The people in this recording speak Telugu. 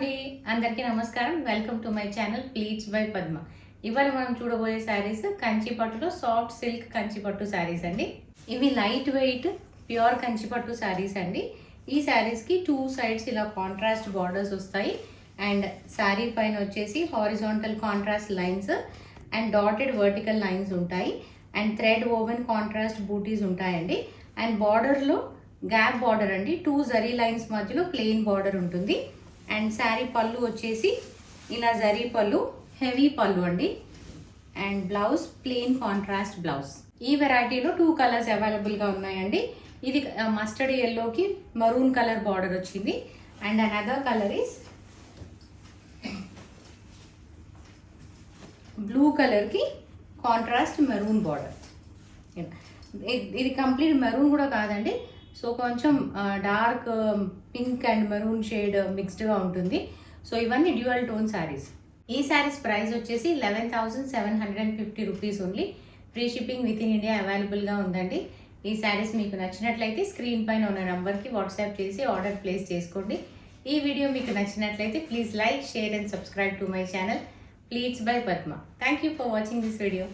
అండి, అందరికీ నమస్కారం. Welcome to my channel pleats by Padma. ఇవాళ మనం చూడబోయే శారీస్ కంచి పట్టులో సాఫ్ట్ సిల్క్ కంచి పట్టు శారీస్ అండి. ఇవి లైట్ వెయిట్ ప్యూర్ కంచి పట్టు శారీస్ అండి. ఈ శారీస్కి 2 సైడ్స్ ఇలా కాంట్రాస్ట్ బార్డర్స్ వస్తాయి అండ్ శారీ పైన వచ్చేసి horizontal contrast lines and dotted vertical lines ఉంటాయి అండ్ థ్రెడ్ ఓవెన్ కాంట్రాస్ట్ బూటీస్ ఉంటాయండి. అండ్ బార్డర్లో గ్యాప్ బార్డర్ అండి, 2 జరీ లైన్స్ మధ్యలో ప్లెయిన్ బార్డర్ ఉంటుంది. అండ్ శారీ పళ్ళు వచ్చేసి ఇలా జరీ పళ్ళు, హెవీ పళ్ళు అండి. And blouse plain contrast blouse. ఈ వెరైటీలో 2 కలర్స్ అవైలబుల్గా ఉన్నాయండి. ఇది మస్టర్డ్ ఎల్లోకి మరూన్ కలర్ బార్డర్ వచ్చింది and another colour is blue కలర్కి కాంట్రాస్ట్ మెరూన్ బార్డర్. ఇది కంప్లీట్ మెరూన్ కూడా కాదండి, సో కొంచెం dark pink and maroon shade మిక్స్డ్గా ఉంటుంది. సో ఇవన్నీ డ్యూయల్ టోన్ శారీస్. ఈ శారీస్ ప్రైస్ వచ్చేసి 11,750 rupees only. Free shipping with in India అవైలబుల్గా ఉందండి. ఈ శారీస్ మీకు నచ్చినట్లయితే స్క్రీన్ పైన ఉన్న నెంబర్కి వాట్సాప్ చేసి ఆర్డర్ ప్లేస్ చేసుకోండి. ఈ వీడియో మీకు నచ్చినట్లయితే please like, share and subscribe to my channel pleats by Padma. Thank you for watching this video.